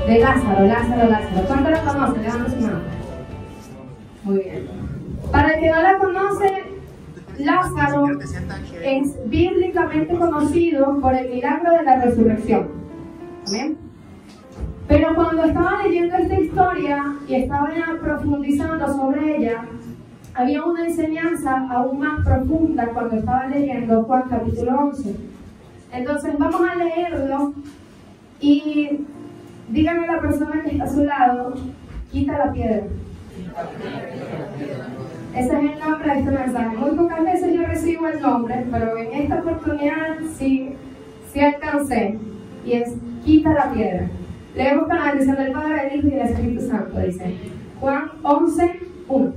De Lázaro. ¿Cuántos la conocen? Levanta su mano. Muy bien. Para el que no la conoce, Lázaro es bíblicamente conocido por el milagro de la resurrección. ¿Amén? Pero cuando estaba leyendo esta historia y estaba profundizando sobre ella, había una enseñanza aún más profunda cuando estaba leyendo Juan capítulo 11. Entonces vamos a leerlo y díganle a la persona que está a su lado, quita la piedra. Ese es el nombre de este mensaje. Muy pocas veces yo recibo el nombre, pero en esta oportunidad sí alcancé. Y es, quita la piedra. Leemos con la bendición del Padre, del Hijo y del Espíritu Santo. Dice Juan 11:1.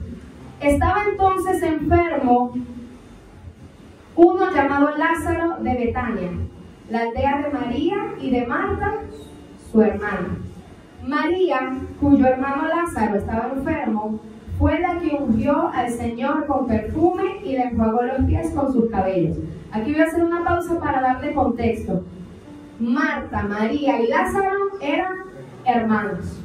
Estaba entonces enfermo uno llamado Lázaro de Betania, la aldea de María y de Marta, su hermana. María, cuyo hermano Lázaro estaba enfermo, fue la que ungió al Señor con perfume y le enjuagó los pies con sus cabellos. Aquí voy a hacer una pausa para darle contexto. Marta, María y Lázaro eran hermanos.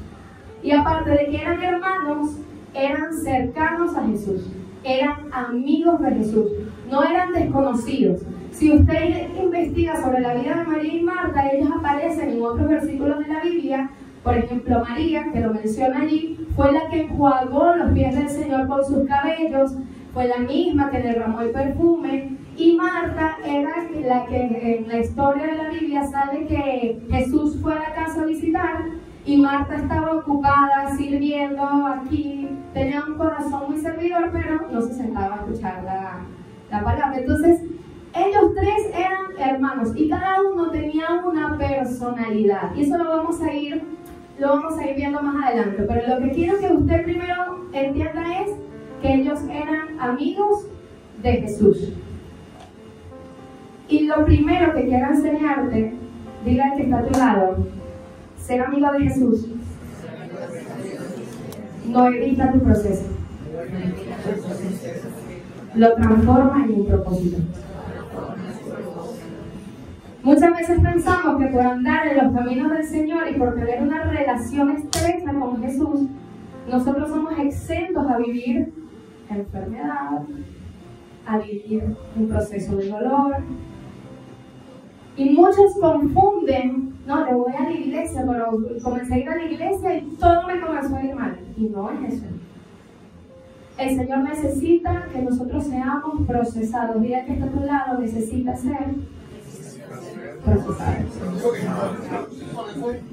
Y aparte de que eran hermanos, eran cercanos a Jesús. Eran amigos de Jesús. No eran desconocidos. Si usted investiga sobre la vida de María y Marta, ellos aparecen en otros versículos de la Biblia. Por ejemplo, María, que lo menciona allí, fue la que enjuagó los pies del Señor con sus cabellos, fue la misma que derramó el perfume. Y Marta era la que en la historia de la Biblia sale que Jesús fue a la casa a visitar y Marta estaba ocupada sirviendo aquí, tenía un corazón muy servidor, pero no se sentaba a escuchar la palabra. Entonces, ellos tres eran hermanos y cada uno tenía una personalidad. Y eso lo vamos a ir viendo más adelante. Pero lo que quiero que usted primero entienda es que ellos eran amigos de Jesús. Y lo primero que quiero enseñarte, dile al que está a tu lado, ser amigo de Jesús no evita tu proceso, lo transforma en un propósito. Muchas veces pensamos que por andar en los caminos del Señor y por tener una relación estrecha con Jesús, nosotros somos exentos a vivir enfermedad, a vivir un proceso de dolor. Y muchos confunden, no, le voy a la iglesia, pero comencé a ir a la iglesia y todo me comenzó a ir mal. Y no es eso. El Señor necesita que nosotros seamos procesados. Mira que está a tu lado, necesita ser procesado.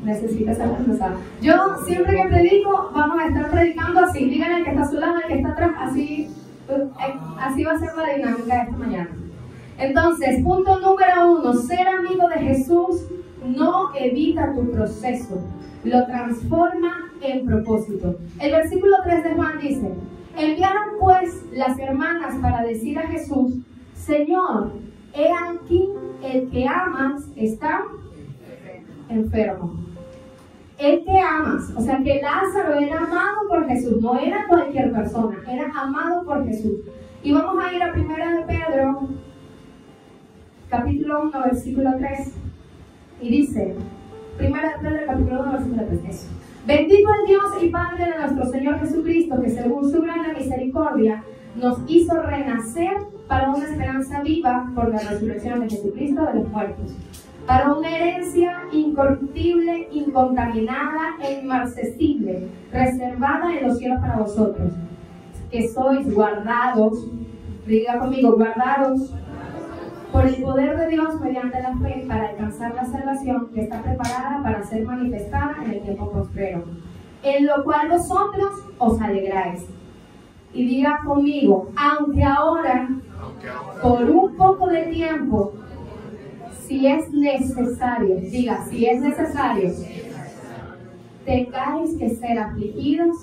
Necesita ser procesado. Yo siempre que predico, vamos a estar predicando así. Díganle al que está a su lado, al que está atrás, así va a ser la dinámica de esta mañana. Entonces, punto número 1, ser amigo de Jesús no evita tu proceso, lo transforma en propósito. El versículo 3 de Juan dice, enviaron pues las hermanas para decir a Jesús, Señor, he aquí el que amas está enfermo. El que amas, o sea que Lázaro era amado por Jesús, no era cualquier persona, era amado por Jesús. Y vamos a ir a 1 de Pedro, capítulo 1, versículo 3, y dice, 1 de Pedro, capítulo 1, versículo 3, bendito el Dios y Padre de nuestro Señor Jesucristo, que según su gran misericordia nos hizo renacer para una esperanza viva por la resurrección de Jesucristo de los muertos, para una herencia incorruptible, incontaminada e inmarcesible, reservada en los cielos para vosotros, que sois guardados, diga conmigo, guardados por el poder de Dios mediante la fe para alcanzar la salvación que está preparada para ser manifestada en el tiempo postrero, en lo cual vosotros os alegráis. Y diga conmigo, aunque ahora, por un poco de tiempo, si es necesario, diga, si es necesario, tengáis que ser afligidos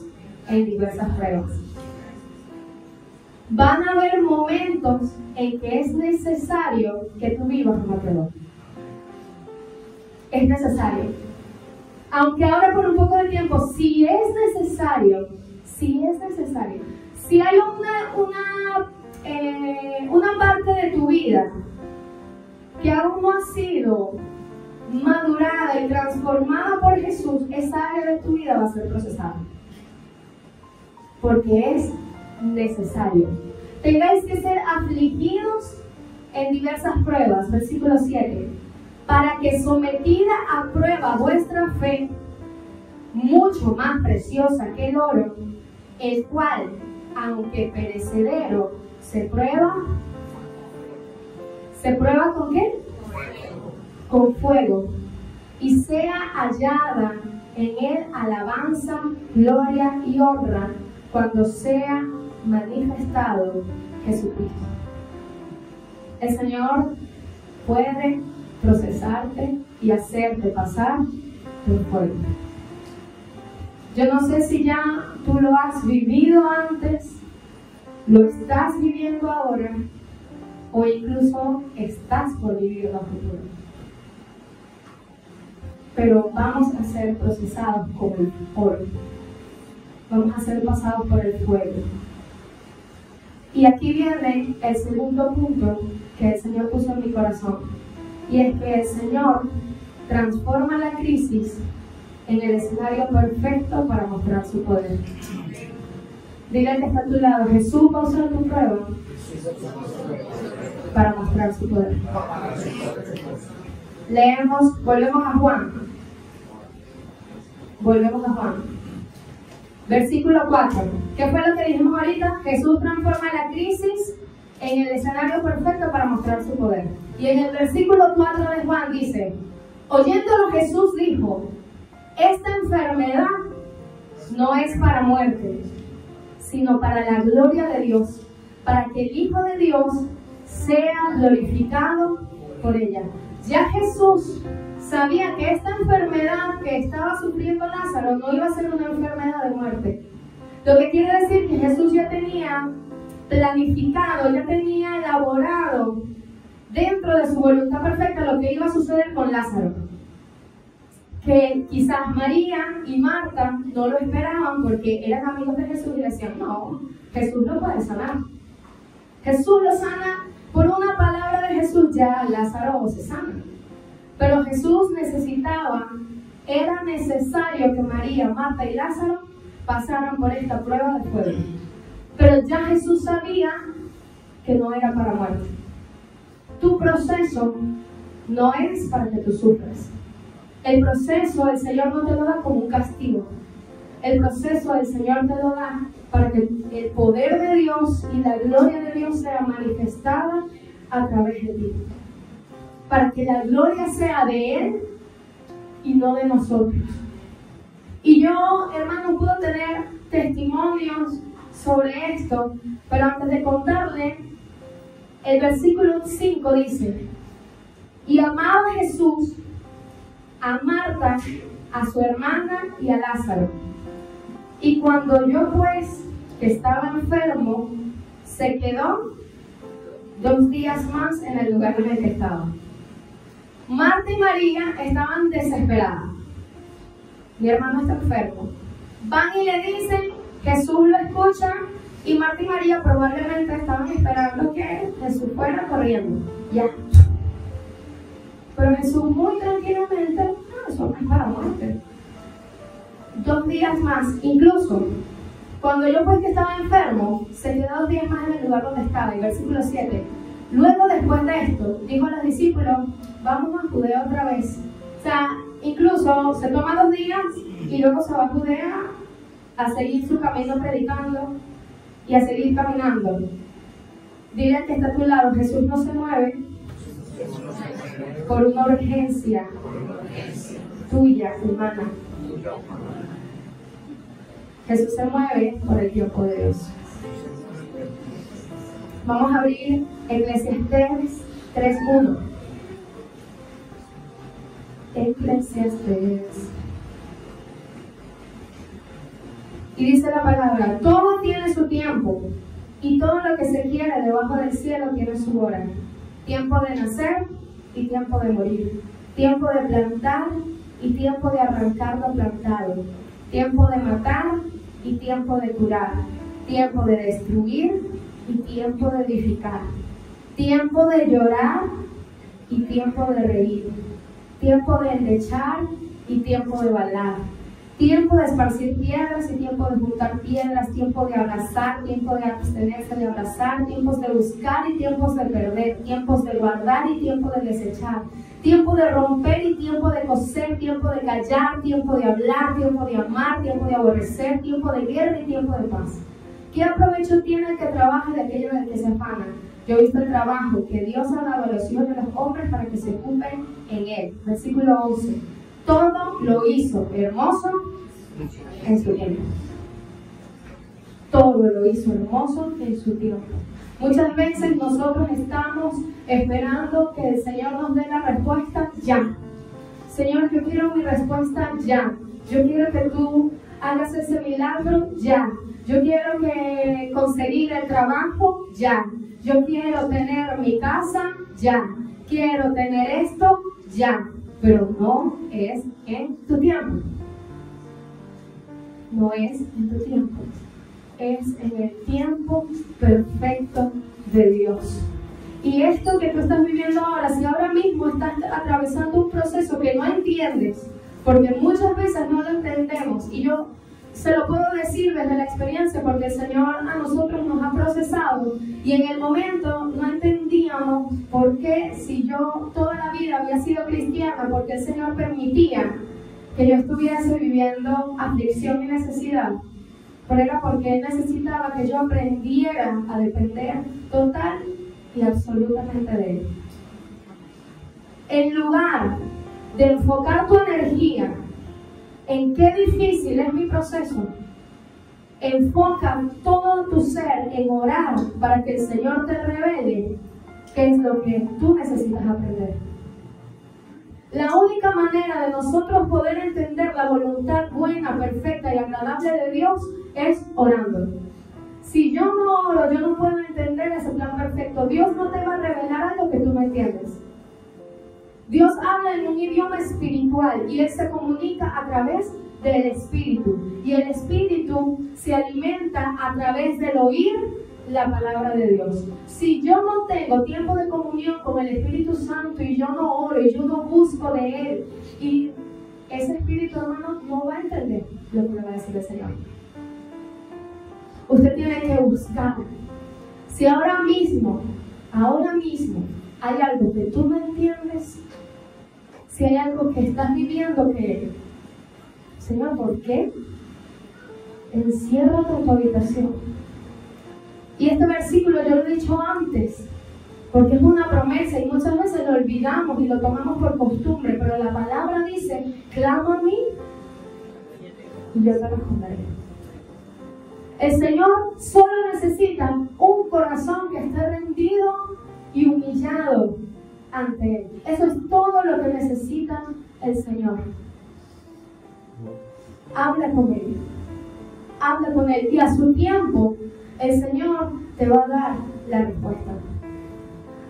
en diversas pruebas. Van a haber momentos en que es necesario que tú vivas una prueba. Es necesario. Aunque ahora por un poco de tiempo, si es necesario, si hay una parte de tu vida que aún no ha sido madurada y transformada por Jesús, esa área de tu vida va a ser procesada. Porque es necesario. Tengáis que ser afligidos en diversas pruebas, versículo 7, para que sometida a prueba vuestra fe, mucho más preciosa que el oro, el cual, aunque perecedero, ¿se prueba con qué? Con fuego, y sea hallada en él alabanza, gloria y honra cuando sea manifestado Jesucristo. El Señor puede procesarte y hacerte pasar por fuego. Yo no sé si ya tú lo has vivido antes, lo estás viviendo ahora, o incluso estás por vivirlo a futuro. Pero vamos a ser procesados como el oro. Vamos a ser pasados por el fuego. Y aquí viene el segundo punto que el Señor puso en mi corazón. Y es que el Señor transforma la crisis en el escenario perfecto para mostrar su poder. Dile al que está a tu lado: Jesús va a usar tu prueba para mostrar su poder. Leemos, volvemos a Juan. Versículo 4. ¿Qué fue lo que dijimos ahorita? Jesús transforma la crisis en el escenario perfecto para mostrar su poder. Y en el versículo 4 de Juan dice: oyéndolo Jesús dijo: esta enfermedad no es para muerte, sino para la gloria de Dios, para que el Hijo de Dios sea glorificado por ella. Ya Jesús sabía que esta enfermedad que estaba sufriendo Lázaro no iba a ser una enfermedad de muerte. Lo que quiere decir que Jesús ya tenía planificado, ya tenía elaborado dentro de su voluntad perfecta lo que iba a suceder con Lázaro. Que quizás María y Marta no lo esperaban porque eran amigos de Jesús y decían: no, Jesús lo puede sanar. Jesús lo sana, por una palabra de Jesús ya Lázaro se sana. Pero Jesús era necesario que María, Marta y Lázaro pasaran por esta prueba de fuego. Pero ya Jesús sabía que no era para muerte. Tu proceso no es para que tú sufras. El proceso el Señor no te lo da como un castigo. El proceso el Señor te lo da para que el poder de Dios y la gloria de Dios sea manifestada a través de ti. Para que la gloria sea de Él y no de nosotros. Y yo, hermanos, puedo tener testimonios sobre esto, pero antes de contarle, el versículo 5 dice: y amaba Jesús a Marta, a su hermana y a Lázaro. Y cuando oyó pues que estaba enfermo, se quedó 2 días más en el lugar en el que estaba. Marta y María estaban desesperadas. Mi hermano está enfermo. Van y le dicen, Jesús lo escucha, y Marta y María probablemente estaban esperando que Jesús fuera corriendo. Ya. Pero Jesús muy tranquilamente: no, eso no es para muerte. 2 días más. Incluso cuando yo pues que estaba enfermo, se quedó 2 días más en el lugar donde estaba. Y versículo 7: luego después de esto, dijo a los discípulos: vamos a Judea otra vez. O sea, incluso se toma 2 días y luego se va a Judea a seguir su camino predicando y a seguir caminando. Dile al que está a tu lado: Jesús no se mueve por una urgencia tuya, humana. Jesús se mueve por el tiempo de Dios. Vamos a abrir Eclesiastés 3:1. Eclesiastés. Y dice la palabra: todo tiene su tiempo, y todo lo que se quiere debajo del cielo tiene su hora. Tiempo de nacer y tiempo de morir. Tiempo de plantar y tiempo de arrancar lo plantado. Tiempo de matar y tiempo de curar. Tiempo de destruir y tiempo de edificar. Tiempo de llorar y tiempo de reír. tiempo de endechar y tiempo de balar, tiempo de esparcir piedras y tiempo de juntar piedras, tiempo de abrazar, tiempo de abstenerse de abrazar, tiempos de buscar y tiempos de perder, tiempos de guardar y tiempo de desechar, tiempo de romper y tiempo de coser, tiempo de callar, tiempo de hablar, tiempo de amar, tiempo de aborrecer, tiempo de guerra y tiempo de paz. ¿Qué aprovecho tiene el que trabaja de aquello del que se afana? Yo he visto el trabajo que Dios ha dado a los hijos de los hombres para que se ocupen en él. Versículo 11. Todo lo hizo hermoso en su tiempo. Todo lo hizo hermoso en su tiempo. Muchas veces nosotros estamos esperando que el Señor nos dé la respuesta ya. Señor, yo quiero mi respuesta ya. Yo quiero que tú hagas ese milagro ya. Yo quiero que conseguir el trabajo ya. Yo quiero tener mi casa ya. Quiero tener esto ya. Pero no es en tu tiempo. No es en tu tiempo. Es en el tiempo perfecto de Dios. Y esto que tú estás viviendo ahora, si ahora mismo estás atravesando un proceso que no entiendes, porque muchas veces no lo entendemos, y yo se lo puedo decir desde la experiencia, porque el Señor a nosotros nos ha procesado, y en el momento no entendíamos por qué, si yo toda la vida había sido cristiana, porque el Señor permitía que yo estuviese viviendo aflicción y necesidad. Pero era porque Él necesitaba que yo aprendiera a depender total y absolutamente de Él. En lugar de enfocar tu energía en qué difícil es mi proceso, enfoca todo tu ser en orar para que el Señor te revele qué es lo que tú necesitas aprender. La única manera de nosotros poder entender la voluntad buena, perfecta y agradable de Dios es orando. Si yo no oro, yo no puedo entender ese plan perfecto. Dios no te va a revelar algo que tú no entiendes. Dios habla en un idioma espiritual y Él se comunica a través del Espíritu. Y el Espíritu se alimenta a través del oír la palabra de Dios. Si yo no tengo tiempo de comunión con el Espíritu Santo y yo no oro y yo no busco de Él, y ese Espíritu, hermano, no va a entender lo que me va a decir el Señor. Usted tiene que buscar. Si ahora mismo hay algo que tú no entiendes, si hay algo que estás viviendo que, Señor, ¿por qué? Enciérrate en tu habitación. Y este versículo yo lo he dicho antes, porque es una promesa y muchas veces lo olvidamos y lo tomamos por costumbre, pero la palabra dice, clama a mí y yo te responderé. El Señor solo necesita un corazón que esté rendido y humillado ante Él. Eso es todo lo que necesita el Señor. Habla con Él. Habla con Él y a su tiempo el Señor te va a dar la respuesta.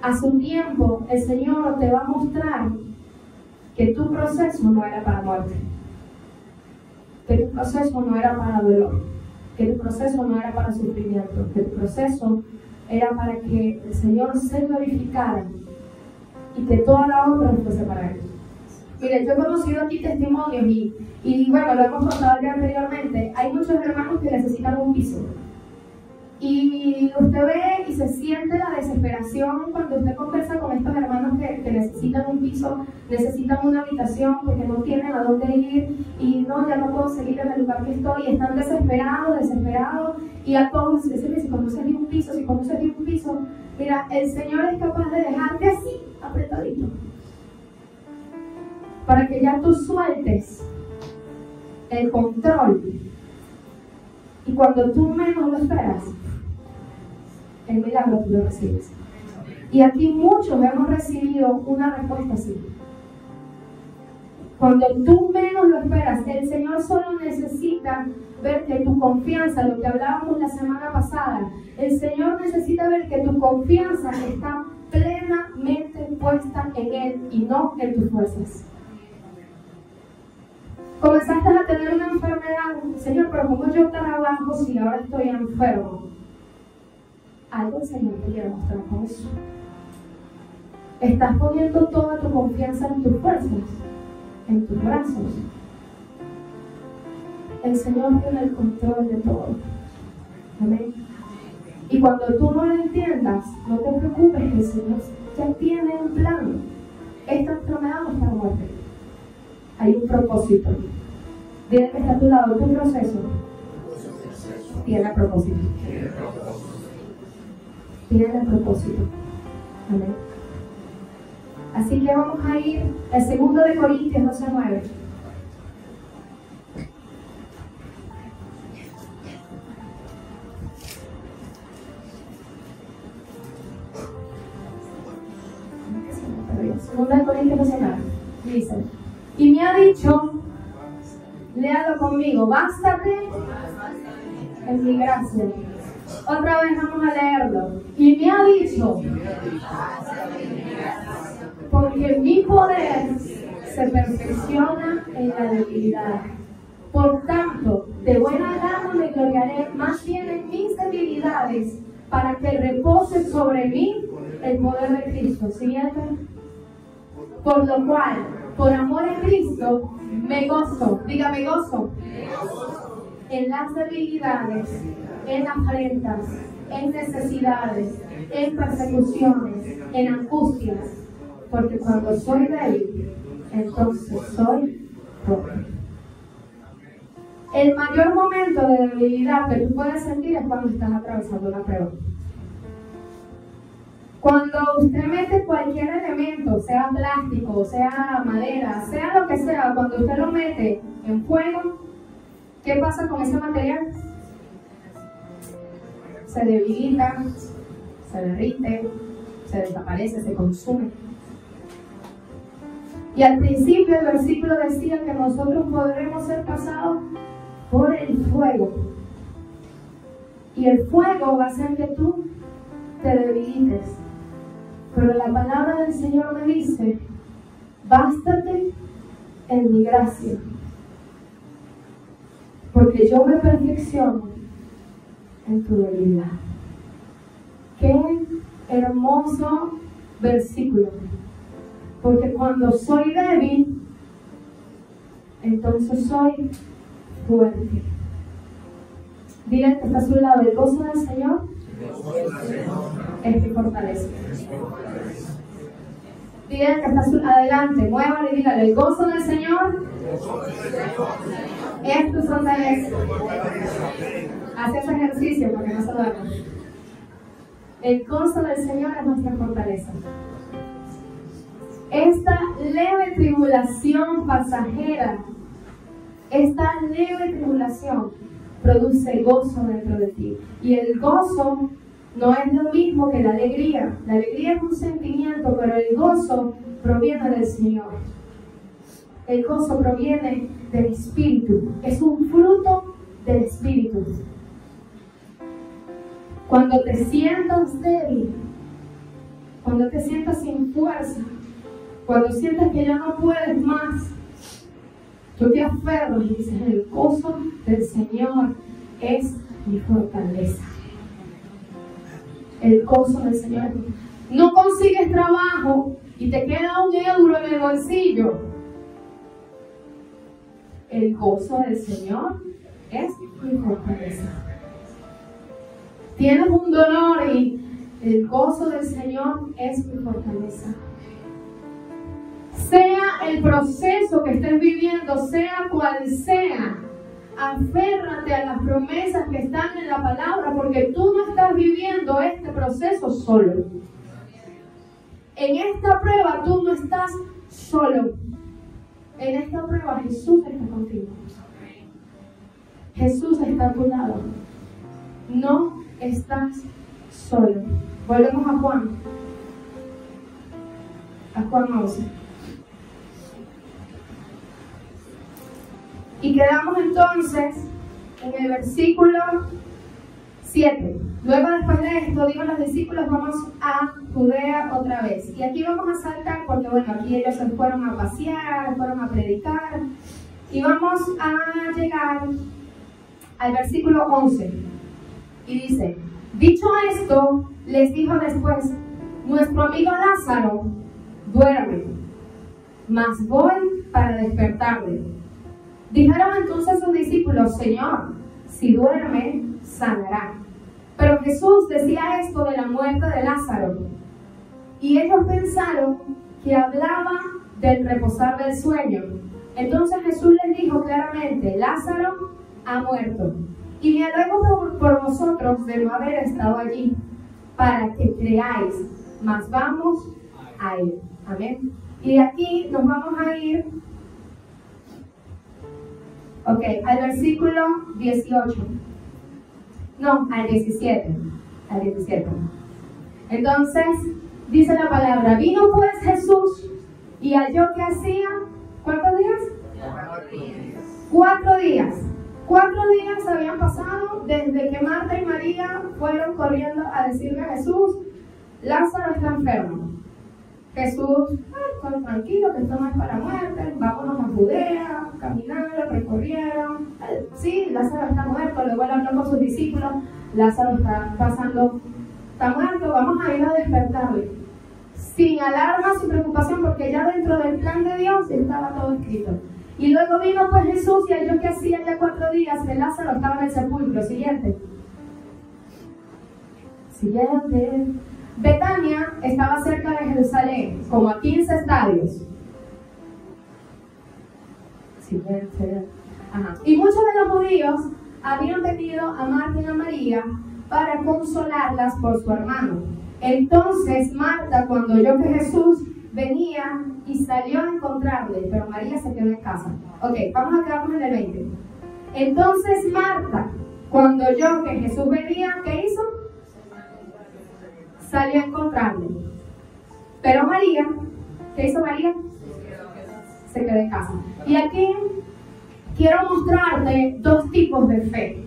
A su tiempo el Señor te va a mostrar que tu proceso no era para muerte, que tu proceso no era para dolor, que tu proceso no era para sufrimiento, que tu proceso era para que el Señor se glorificara y que toda la honra fuese para Él. Mire, yo he conocido aquí testimonios y bueno, lo hemos contado ya anteriormente. Hay muchos hermanos que necesitan un piso. Y usted ve y se siente la desesperación cuando usted conversa con estos hermanos que necesitan un piso, necesitan una habitación porque no tienen a dónde ir y no, ya no puedo seguir en el lugar que estoy, y están desesperados, y a todos les dicen, si conoces de un piso, mira, el Señor es capaz de dejarte así, apretadito, para que ya tú sueltes el control, y cuando tú menos lo esperas, el milagro tú lo recibes. Y aquí muchos hemos recibido una respuesta así. Cuando tú menos lo esperas, el Señor solo necesita ver que tu confianza, lo que hablábamos la semana pasada, el Señor necesita ver que tu confianza está plenamente puesta en Él y no en tus fuerzas. Comenzaste a tener una enfermedad, Señor, pero ¿cómo yo trabajo si ahora estoy enfermo? Algo el Señor te quiere mostrar con eso. Estás poniendo toda tu confianza en tus fuerzas, en tus brazos. El Señor tiene el control de todo. Amén. Y cuando tú no lo entiendas, no te preocupes, que el Señor ya tiene un plan. Esta enfermedad no está muerte. Hay un propósito. Dile que está a tu lado, tu proceso tiene propósito. Tiene propósito. Amén. Así que vamos a ir al 2 de Corintios 12:9. Segunda de Corintios 12:9 dice: y me ha dicho, léalo conmigo, bástate en mi gracia. Otra vez vamos a leerlo. Y me ha dicho, porque mi poder se perfecciona en la debilidad. Por tanto, de buena gana me gloriaré más bien en mis debilidades, para que repose sobre mí el poder de Cristo. Siguiente. Por lo cual, por amor a Cristo, me gozo. Dígame, gozo. En las debilidades, en afrentas, en necesidades, en persecuciones, en angustias. Porque cuando soy débil, entonces soy fuerte. El mayor momento de debilidad que tú puedes sentir es cuando estás atravesando una prueba. Cuando usted mete cualquier elemento, sea plástico, sea madera, sea lo que sea, cuando usted lo mete en fuego, ¿qué pasa con ese material? Se debilita, se derrite, se desaparece, se consume. Y al principio el versículo decía que nosotros podremos ser pasados por el fuego. Y el fuego va a hacer que tú te debilites. Pero la palabra del Señor me dice, bástate en mi gracia, porque yo me perfecciono en tu debilidad. Qué hermoso versículo, porque cuando soy débil, entonces soy fuerte. Digan que está a su lado, el gozo del Señor es mi fortaleza. Digan que está a su adelante, muévale y dígale, el gozo del Señor es tu fortaleza. Haz ese ejercicio porque no se lo hagan. El gozo del Señor es nuestra fortaleza. Esta leve tribulación pasajera, esta leve tribulación produce gozo dentro de ti. Y el gozo no es lo mismo que la alegría. La alegría es un sentimiento, pero el gozo proviene del Señor. El gozo proviene del Espíritu. Es un fruto del Espíritu. Cuando te sientas débil, cuando te sientas sin fuerza, cuando sientas que ya no puedes más, tú te aferras y dices, el gozo del Señor es mi fortaleza. El gozo del Señor. No consigues trabajo y te queda €1 en el bolsillo. El gozo del Señor es mi fortaleza. Tienes un dolor y el gozo del Señor es mi fortaleza. Sea el proceso que estés viviendo, sea cual sea, aférrate a las promesas que están en la palabra, porque tú no estás viviendo este proceso solo. En esta prueba tú no estás solo. En esta prueba Jesús está contigo. Jesús está a tu lado. No estás solo. Volvemos a Juan. A Juan 11. Y quedamos entonces en el versículo 7. Luego, después de esto, digo los discípulos, vamos a Judea otra vez. Y aquí vamos a saltar porque, bueno, aquí ellos se fueron a pasear, fueron a predicar. Y vamos a llegar al versículo 11. Y dice, dicho esto, les dijo después, nuestro amigo Lázaro duerme, mas voy para despertarle. Dijeron entonces sus discípulos: Señor, si duerme, sanará. Pero Jesús decía esto de la muerte de Lázaro, y ellos pensaron que hablaba del reposar del sueño. Entonces Jesús les dijo claramente: Lázaro ha muerto, y me alegro por vosotros de no haber estado allí, para que creáis, mas vamos a él. Amén. Y de aquí nos vamos a ir, al versículo 18. No, al 17. Al 17. Entonces, dice la palabra: vino pues Jesús y halló que hacía, ¿cuántos días? 4 días. 4 días habían pasado desde que Marta y María fueron corriendo a decirle a Jesús: Lázaro está enfermo. Jesús, tranquilo, que esto no es para muerte, vámonos a Judea, caminaron, recorrieron. Sí, Lázaro está muerto. Luego él habló con sus discípulos: Lázaro está muerto, vamos a ir a despertarle. Sin alarma, sin preocupación, porque ya dentro del plan de Dios estaba todo escrito. Y luego vino pues Jesús y halló que hacía ya 4 días que Lázaro estaba en el sepulcro. Siguiente. Betania estaba cerca de Jerusalén, como a 15 estadios. Siguiente. Y muchos de los judíos habían venido a Marta y a María para consolarlas por su hermano. Entonces Marta, cuando oyó que Jesús venía, y salió a encontrarle, pero María se quedó en casa. Vamos a quedarnos en el 20. Entonces Marta, cuando oyó que Jesús venía, ¿qué hizo? Salió a encontrarle. Pero María, ¿qué hizo María? Se quedó en casa. Y aquí quiero mostrarte 2 tipos de fe,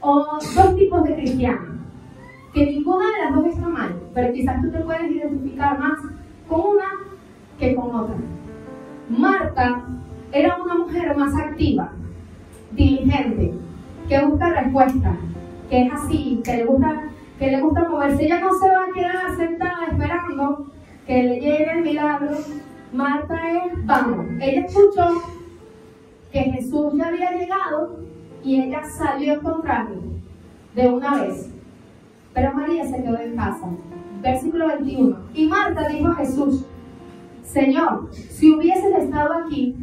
o 2 tipos de cristianos, que ninguna de las 2 está mal, pero quizás tú te puedes identificar más con una que con otra. Marta era una mujer más activa, diligente, que busca respuestas, que es así, que le gusta moverse. Ella no se va a quedar sentada esperando que le llegue el milagro. Marta vamos. Ella escuchó que Jesús ya había llegado y ella salió a encontrarlo de una vez. Pero María se quedó en casa. Versículo 21. Y Marta dijo a Jesús: Señor, si hubieses estado aquí,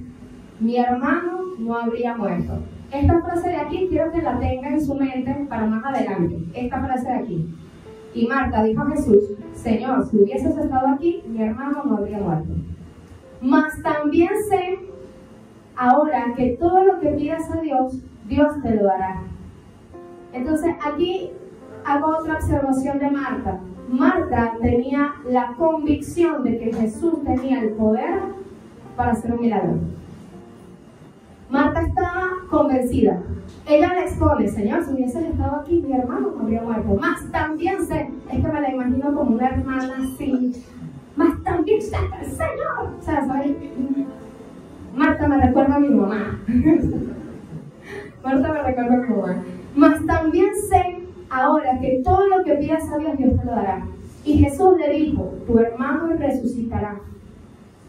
mi hermano no habría muerto. Esta frase de aquí quiero que la tenga en su mente para más adelante. Esta frase de aquí. Y Marta dijo a Jesús: Señor, si hubieses estado aquí, mi hermano no habría muerto. Mas también sé ahora que todo lo que pidas a Dios, Dios te lo dará. Entonces aquí hago otra observación de Marta. Marta tenía la convicción de que Jesús tenía el poder para hacer un milagro. Marta estaba convencida. Ella le expone: Señor, si hubieses estado aquí, mi hermano no habría muerto. Más también sé, es que me la imagino como una hermana así. Más también sé que el Señor. O sea, ¿sabes? Marta me recuerda a mi mamá. Marta me recuerda a mi mamá. Más también sé ahora que todo lo que pidas a Dios, Dios te lo dará. Y Jesús le dijo: tu hermano resucitará.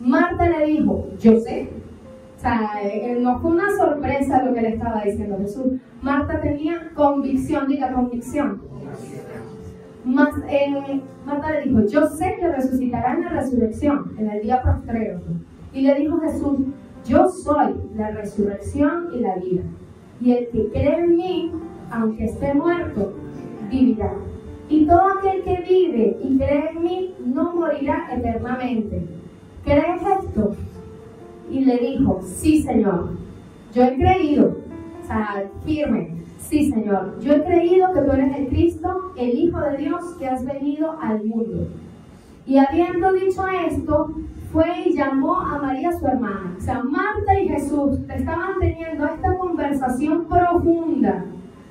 Marta le dijo: yo sé. O sea, no fue una sorpresa lo que le estaba diciendo Jesús. Marta tenía convicción, diga convicción. Marta le dijo: yo sé que resucitará en la resurrección, en el día postrero. Y le dijo Jesús: yo soy la resurrección y la vida. Y el que cree en mí, aunque esté muerto, vivirá. Y todo aquel que vive y cree en mí no morirá eternamente. ¿Crees esto? Y le dijo: sí, Señor, yo he creído. O sea, firme: sí, Señor, yo he creído que tú eres el Cristo, el Hijo de Dios, que has venido al mundo. Y habiendo dicho esto, fue y llamó a María su hermana. O sea, Marta y Jesús estaban teniendo esta conversación profunda,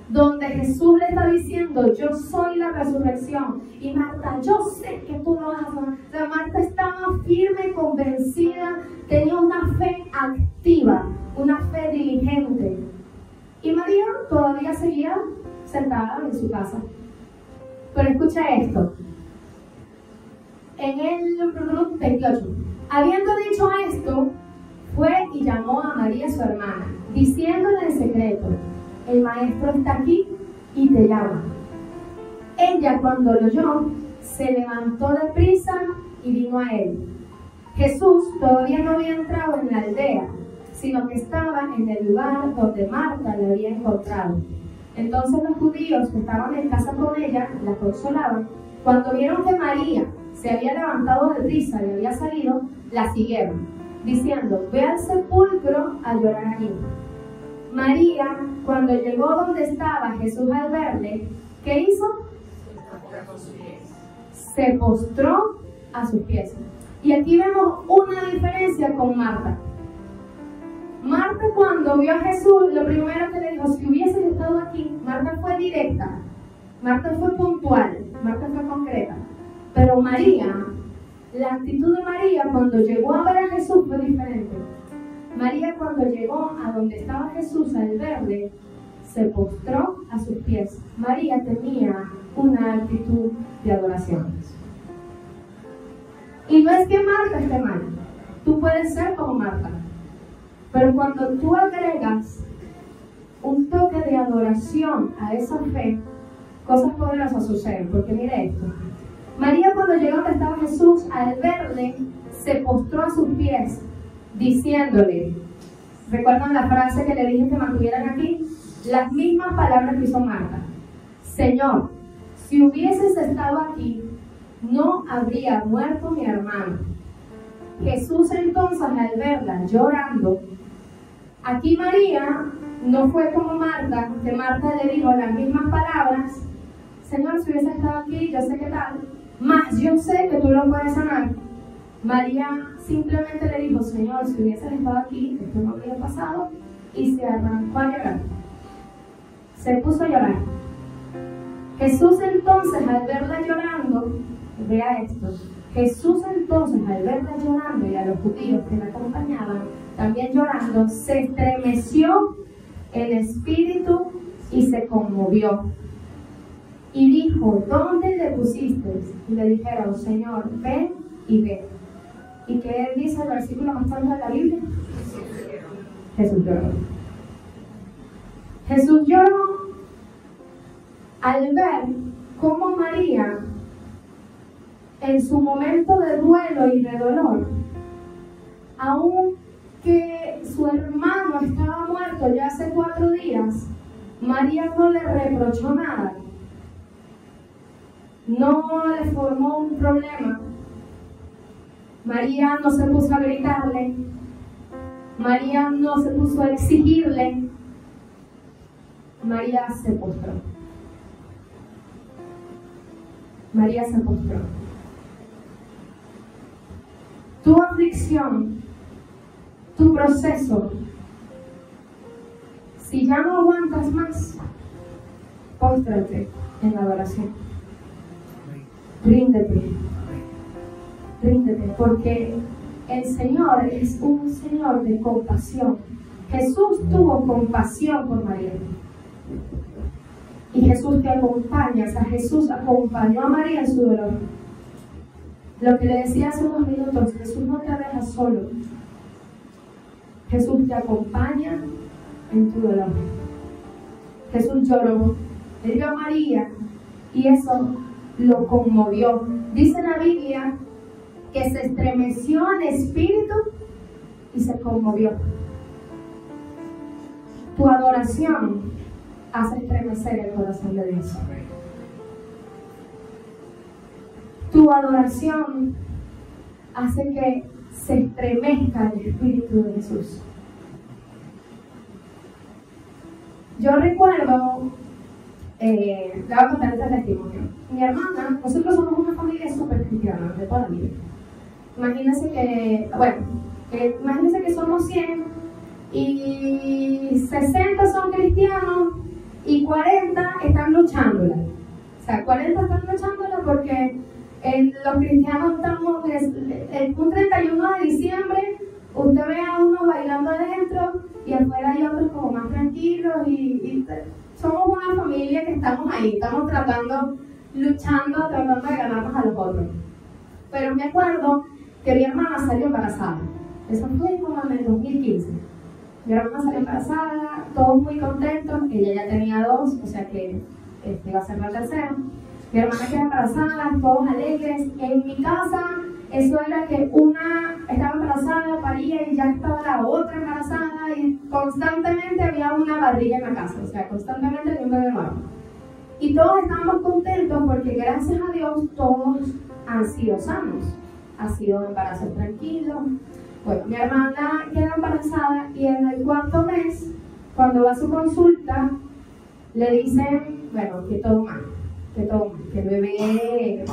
donde Jesús le está diciendo: yo soy la resurrección. Y Marta: yo sé que tú lo vas a hacer. O sea, Marta estaba firme, convencida, tenía una fe activa, una fe diligente. Y María todavía seguía sentada en su casa. Pero escucha esto: en el 28. Habiendo dicho esto, fue y llamó a María su hermana, diciéndole en secreto: el maestro está aquí y te llama. Ella, cuando lo oyó, se levantó deprisa y vino a él. Jesús todavía no había entrado en la aldea, sino que estaba en el lugar donde Marta le había encontrado. Entonces los judíos que estaban en casa con ella la consolaban. Cuando vieron que María se había levantado deprisa y había salido, la siguieron, diciendo: ve al sepulcro a llorar allí. María, cuando llegó donde estaba Jesús al verle, ¿qué hizo? Se postró a sus pies. Y aquí vemos una diferencia con Marta. Marta, cuando vio a Jesús, lo primero que le dijo: si hubieses estado aquí. Marta fue directa, Marta fue puntual, Marta fue concreta. Pero María, la actitud de María cuando llegó a ver a Jesús fue diferente. María, cuando llegó a donde estaba Jesús al verle, se postró a sus pies. María tenía una actitud de adoración. Y no es que Marta esté mal, tú puedes ser como Marta, pero cuando tú agregas un toque de adoración a esa fe, cosas poderosas suceden. Porque mire esto: María, cuando llegó donde estaba Jesús, al verle, se postró a sus pies, diciéndole, ¿recuerdan la frase que le dije que mantuvieran aquí? Las mismas palabras que hizo Marta: Señor, si hubieses estado aquí, no habría muerto mi hermano. Jesús entonces, al verla llorando, aquí María no fue como Marta, que Marta le dijo las mismas palabras: Señor, si hubiese estado aquí, yo sé qué tal, más yo sé que tú lo puedes sanar. María simplemente le dijo: Señor, si hubieses estado aquí, esto no habría pasado, y se arrancó a llorar. Se puso a llorar. Jesús entonces, al verla llorando, vea esto, Jesús entonces, al verla llorando y a los judíos que la acompañaban también llorando, se estremeció el espíritu y se conmovió. Y dijo: ¿dónde le pusiste? Y le dijeron: Señor, ven y ve. ¿Y qué dice el versículo más tarde de la Biblia? Jesús lloró. Jesús lloró al ver cómo María, en su momento de duelo y de dolor, aunque su hermano estaba muerto ya hace 4 días, María no le reprochó nada, no le formó un problema. María no se puso a gritarle, María no se puso a exigirle, María se postró. María se postró. Tu aflicción, tu proceso, si ya no aguantas más, póstrate en la adoración. Ríndete, porque el Señor es un Señor de compasión. Jesús tuvo compasión por María. Y Jesús te acompaña, o sea, Jesús acompañó a María en su dolor. Lo que le decía hace unos minutos, Jesús no te deja solo. Jesús te acompaña en tu dolor. Jesús lloró, él vio a María y eso lo conmovió. Dice la Biblia que se estremeció en espíritu y se conmovió. Tu adoración hace estremecer el corazón de Dios. Tu adoración hace que se estremezca el Espíritu de Jesús. Yo recuerdo, le voy a contar este testimonio. Mi hermana, nosotros somos una familia súper cristiana de toda la vida. Imagínense que somos 100 y 60 son cristianos y 40 están luchándola. O sea, 40 están luchándola porque los cristianos estamos, un 31 de diciembre, usted ve a uno bailando adentro y afuera hay otros como más tranquilos y somos una familia que estamos ahí, estamos luchando, tratando de ganarnos a los otros. Pero me acuerdo que mi hermana salió embarazada. Eso fue como en el 2015. Mi hermana salió embarazada, todos muy contentos. Ella ya tenía 2, o sea que iba a ser la tercera. Mi hermana quedó embarazada, todos alegres. En mi casa, eso era que una estaba embarazada, paría y ya estaba la otra embarazada. Y constantemente había una barriga en la casa, o sea, constantemente había un bebé nuevo. Y todos estábamos contentos porque gracias a Dios todos han sido sanos. Ha sido embarazo tranquilo. Bueno, mi hermana queda embarazada y en el 4.º mes, cuando va a su consulta, le dicen, bueno, que todo mal, que el bebé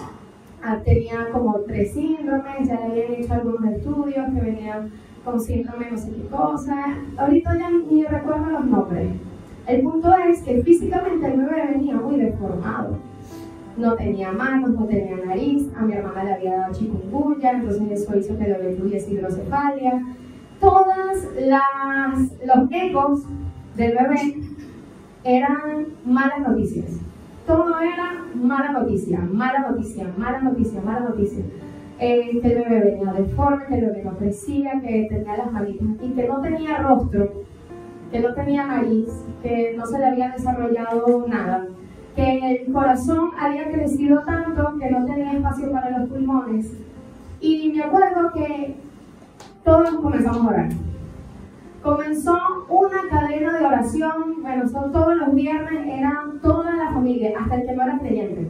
tenía como 3 síndromes, ya le habían hecho algunos estudios, que venían con síndrome no sé qué cosa. Ahorita ya ni recuerdo los nombres. El punto es que físicamente el bebé venía muy deformado. No tenía manos, no tenía nariz, a mi hermana le había dado chikungunya, entonces eso hizo que el bebé tuviese hidrocefalia. Todas los ecos del bebé eran malas noticias. Todo era mala noticia, mala noticia, mala noticia, mala noticia. Que el bebé venía deforme, que el bebé no crecía, que tenía las manitas y que no tenía rostro, que no tenía nariz, que no se le había desarrollado nada, que el corazón había crecido tanto que no tenía espacio para los pulmones. Y me acuerdo que todos comenzamos a orar. Comenzó una cadena de oración, bueno, son todos los viernes, eran toda la familia, hasta el que no era creyente,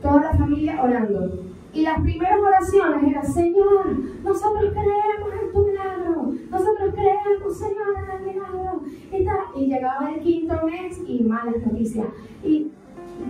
toda la familia orando. Y las primeras oraciones eran, Señor, nosotros creemos en tu milagro, nosotros creemos, Señor, en el milagro. Y llegaba el 5.º mes y malas noticias. Y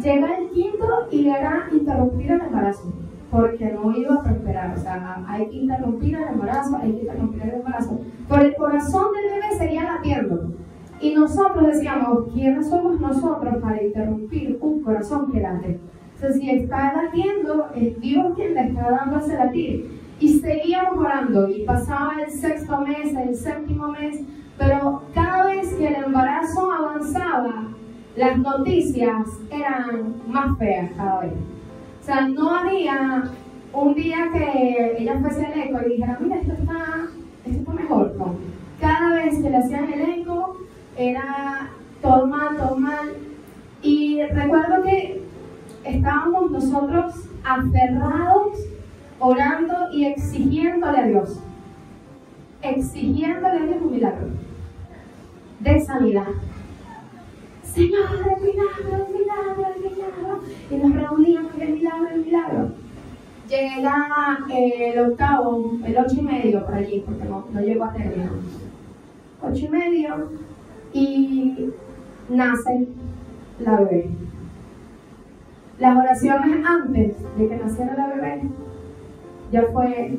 llega el 5.º y era interrumpir el embarazo, porque no iba a prosperar. O sea, hay que interrumpir el embarazo, hay que interrumpir el embarazo. Pero el corazón del bebé seguía latiendo. Y nosotros decíamos, ¿quiénes somos nosotros para interrumpir un corazón que late? O sea, si está latiendo, es Dios quien le está dando ese latir. Y seguíamos orando, y pasaba el 6.º mes, el 7.º mes, pero cada vez que el embarazo avanzaba, las noticias eran más feas cada vez. O sea, no había un día que ella fuese al eco y dijera, mira, esto está mejor, no. Cada vez que le hacían el eco, era todo mal, todo mal. Y recuerdo que estábamos nosotros aferrados, orando y exigiéndole a Dios un milagro de sanidad. Señor, el milagro, el milagro, el milagro. Y nos reuníamos, el milagro, el milagro. Llega el 8.º, el 8.5 por allí, porque no llegó a terminar. 8.5 y nace la bebé. Las oraciones antes de que naciera la bebé ya fue,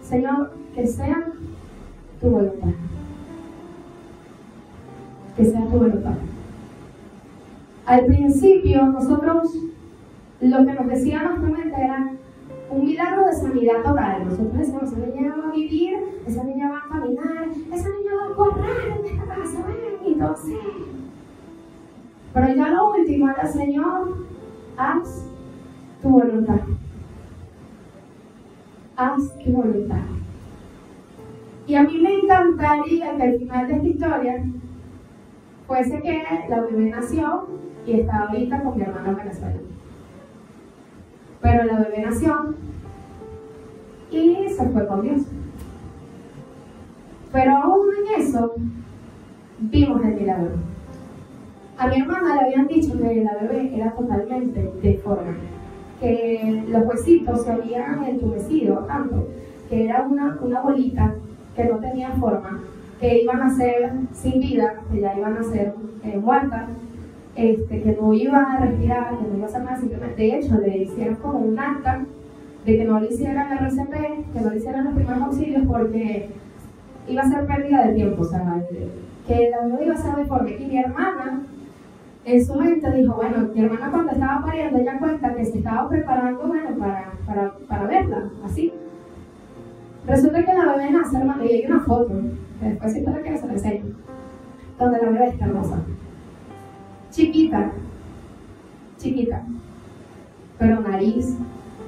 Señor, que sea tu voluntad. Que sea tu voluntad. Al principio nosotros lo que nos decía nuestra mente era un milagro de sanidad total. Nosotros decíamos, esa niña va a vivir, esa niña va a caminar, esa niña va a correr en esta casa, ven, y todo así. Pero ya lo último era, Señor, haz tu voluntad. Haz tu voluntad. Y a mí me encantaría que al final de esta historia fuese que la bebé nació y está ahorita con mi hermana en Venezuela. Pero la bebé nació y se fue con Dios. Pero aún en eso vimos el milagro. A mi hermana le habían dicho que la bebé era totalmente deforme, que los huesitos se habían entumecido tanto, que era una bolita que no tenía forma, que iban a ser sin vida, que ya iban a ser muertas, que no iba a respirar, que no iba a hacer nada, simplemente. De hecho, le hicieron como un acta de que no le hicieran RCP, que no le hicieran los primeros auxilios porque iba a ser pérdida de tiempo, o sea, que la bebé iba a ser deforme. Y mi hermana, en su mente dijo, bueno, mi hermana cuando estaba pariendo, ella cuenta que se estaba preparando, bueno, para verla, así. Resulta que la bebé nace, hermano, y hay una foto, que después si te la quieres se la enseño, donde la bebé está hermosa. Chiquita, pero nariz,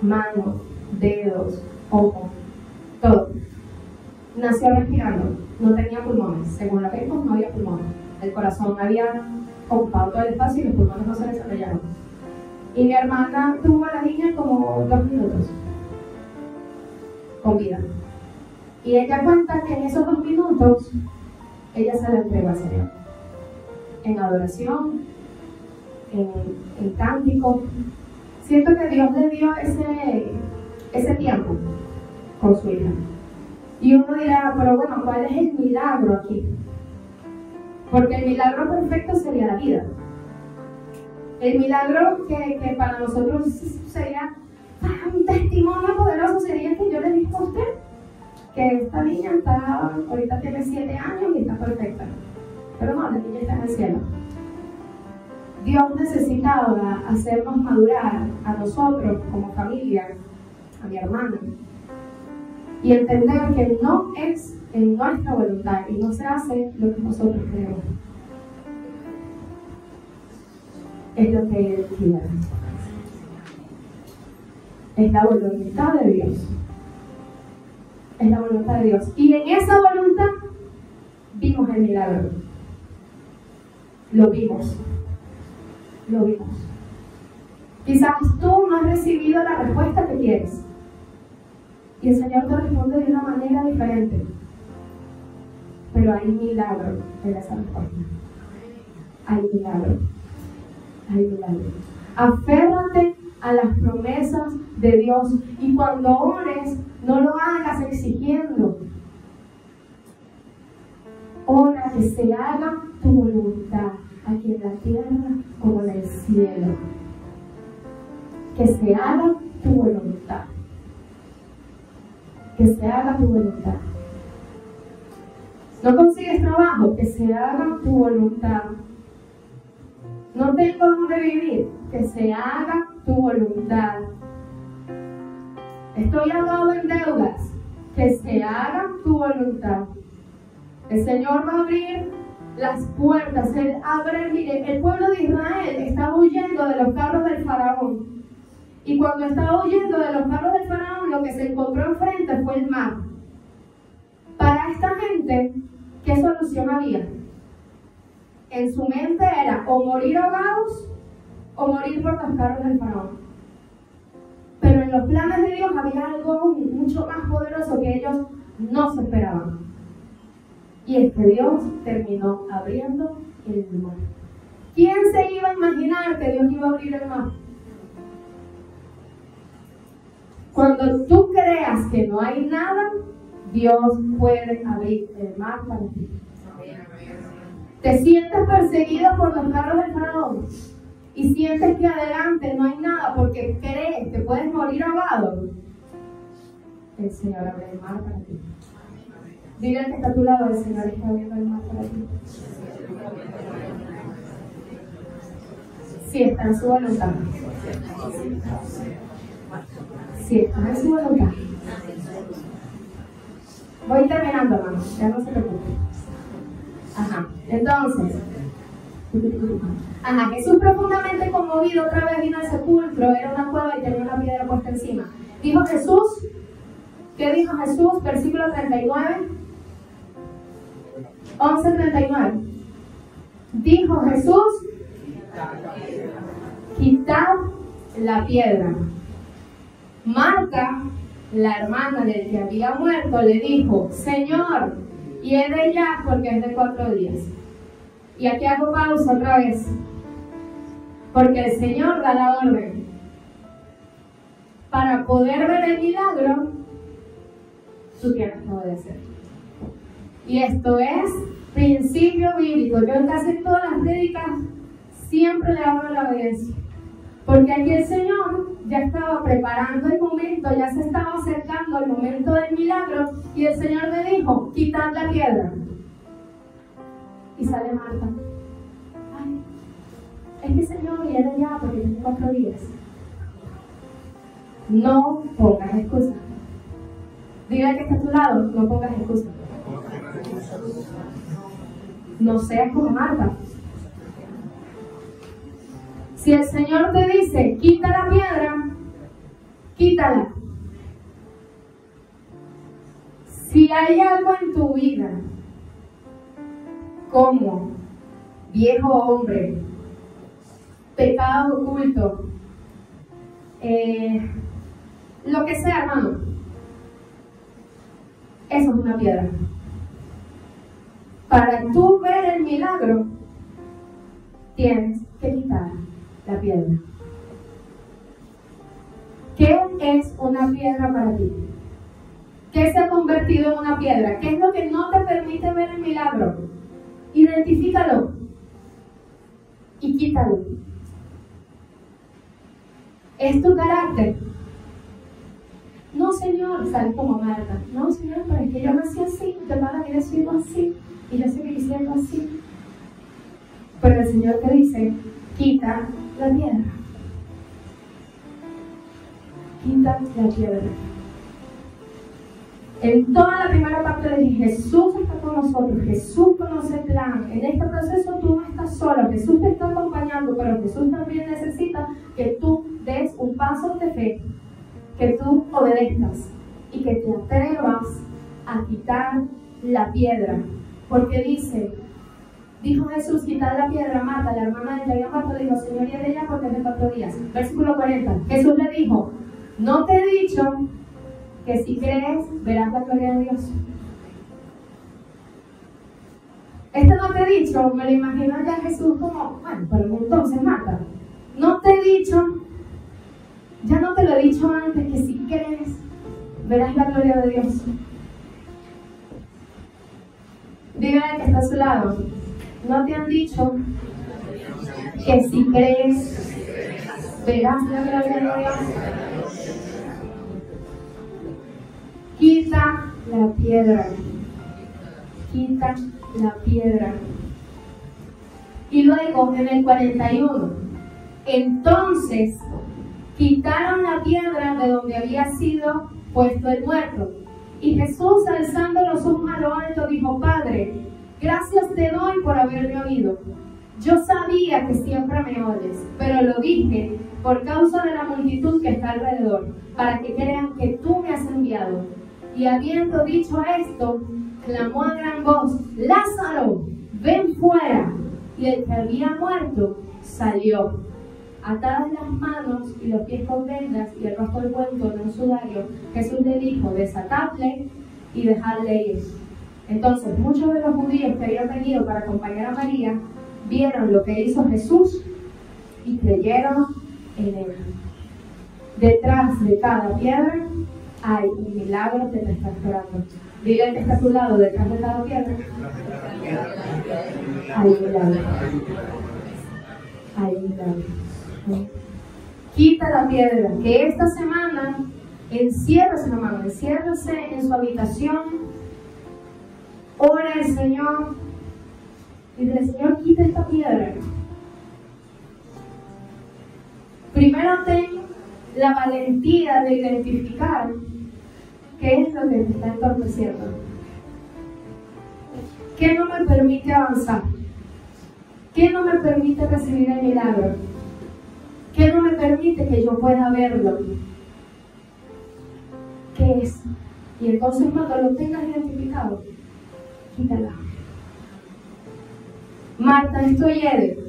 manos, dedos, ojos, todo. Nació respirando, no tenía pulmones. Según lo que vimos, no había pulmones. El corazón había ocupado todo el espacio y los pulmones no se desarrollaron. Y mi hermana tuvo a la niña como 2 minutos con vida. Y ella cuenta que en esos 2 minutos ella se la entregó al Señor. En adoración, en cántico. Siento que Dios le dio ese tiempo con su hija. Y uno dirá, pero bueno, ¿cuál es el milagro aquí? Porque el milagro perfecto sería la vida. El milagro que para nosotros sería un testimonio poderoso sería que yo le dije a usted que esta niña ahorita tiene 7 años y está perfecta. Pero no, la niña está en el cielo. Dios necesitaba hacernos madurar a nosotros como familia, a mi hermana, y entender que no es en nuestra voluntad y no se hace lo que nosotros queremos. Es lo que Él quiere. Es la voluntad de Dios. Es la voluntad de Dios. Y en esa voluntad vimos el milagro. Lo vimos. Lo vimos. Quizás tú no has recibido la respuesta que quieres. Y el Señor te responde de una manera diferente. Pero hay milagro en esa respuesta. Hay milagro. Hay milagro. Aférrate a las promesas de Dios. Y cuando ores, no lo hagas exigiendo. Ora que se haga tu voluntad, aquí en la tierra como en el cielo. Que se haga tu voluntad. Que se haga tu voluntad. No consigues trabajo, que se haga tu voluntad. No tengo dónde vivir, que se haga tu voluntad. Estoy ahogado en deudas, que se haga tu voluntad. El Señor va a abrir las puertas. Él abre, mire, el pueblo de Israel estaba huyendo de los carros del faraón. Y cuando estaba huyendo de los carros del faraón, lo que se encontró enfrente fue el mar. Para esta gente, ¿qué solución había? En su mente era o morir ahogados o morir por los carros del faraón. Pero en los planes de Dios había algo mucho más poderoso que ellos no se esperaban. Y es que Dios terminó abriendo el mar. ¿Quién se iba a imaginar que Dios iba a abrir el mar? Cuando tú creas que no hay nada, Dios puede abrir el mar para ti. Te sientes perseguido por los carros del faraón y sientes que adelante no hay nada porque crees que puedes morir ahogado. El Señor abre el mar para ti. Dile al que está a tu lado, el Señor está abriendo el mar para ti. Si está en su voluntad. Si está en su voluntad. Voy terminando, hermano. Ya no se preocupe. Ajá. Entonces. Ajá. Jesús, profundamente conmovido, otra vez vino al sepulcro. Era una cueva y tenía una piedra puesta encima. Dijo Jesús. ¿Qué dijo Jesús? Versículo 39. 11:39. Dijo Jesús: quitad la piedra. Marta, la hermana del que había muerto, le dijo: Señor, hiede ya porque es de 4 días. Y aquí hago pausa otra vez, porque el Señor da la orden. Para poder ver el milagro, tú tienes que obedecer. Y esto es principio bíblico. Yo en casi todas las prédicas siempre le hablo de la obediencia. Porque aquí el Señor ya estaba preparando el momento, ya se estaba acercando el momento del milagro, y el Señor me dijo: quitad la piedra. Y sale Marta: ay, es que Señor, viene ya porque tiene 4 días. No pongas excusa. Dile que está a tu lado: no pongas excusa. No seas como Marta. Si el Señor te dice: quita la piedra, quítala. Si hay algo en tu vida, como viejo hombre, pecado oculto, lo que sea, hermano, eso es una piedra. Para tú ver el milagro, tienes que quitar la piedra. ¿Qué es una piedra para ti? ¿Qué se ha convertido en una piedra? ¿Qué es lo que no te permite ver el milagro? Identifícalo y quítalo. ¿Es tu carácter? No, Señor, sale como Marta. No, Señor, pero es que yo nací así, yo toda la vida he sido así, y yo sé que siendo así. Pero el Señor te dice, quita la piedra. Quita la piedra. En toda la primera parte le dije, Jesús está con nosotros, Jesús conoce el plan. En este proceso tú no estás solo, Jesús te está acompañando, pero Jesús también necesita que tú des un paso de fe, que tú obedezcas y que te atrevas a quitar la piedra. Porque dijo Jesús, quitar la piedra, Marta, la hermana de ella, Marta, dijo, Señor, y de ella porque es de 4 días. Versículo 40, Jesús le dijo, no te he dicho que si crees, verás la gloria de Dios. No te he dicho, me lo imagino ya Jesús como, bueno, pero entonces Marta, no te he dicho, ya no te lo he dicho antes, que si crees, verás la gloria de Dios. Dígale que está a su lado, no te han dicho que si crees, verás la gloria de Dios. Quita la piedra. Quita la piedra. Y luego en el 41, entonces quitaron la piedra de donde había sido puesto el muerto. Y Jesús, alzando los ojos a lo alto, dijo, Padre, gracias te doy por haberme oído. Yo sabía que siempre me oyes, pero lo dije por causa de la multitud que está alrededor, para que crean que tú me has enviado. Y habiendo dicho esto, clamó a gran voz, Lázaro, ven fuera. Y el que había muerto salió, atadas las manos y los pies con vendas y el rostro envuelto en un sudario. Jesús le dijo, desatadle y dejadle ir. Entonces muchos de los judíos que habían venido para acompañar a María vieron lo que hizo Jesús y creyeron en él. Detrás de cada piedra hay un milagro que te está esperando. Dile que está a tu lado, detrás de cada piedra hay un milagro. Hay un milagro. Quita la piedra. Que esta semana enciérrese, hermano, enciérrese en su habitación. Ora al Señor y dile, Señor, quita esta piedra. Primero ten la valentía de identificar qué es lo que te está entorpeciendo, qué no me permite avanzar, qué no me permite recibir el milagro, qué no me permite que yo pueda verlo, qué es. Y entonces cuando lo tengas identificado, quítala. Marta, esto hiere.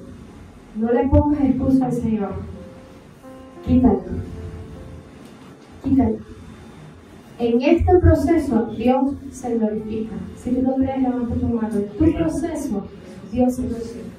No le pongas excusa al Señor. Quítala. Quítala. En este proceso, Dios se glorifica. Si tú lo crees, levanta tu mano. En tu proceso, Dios se glorifica.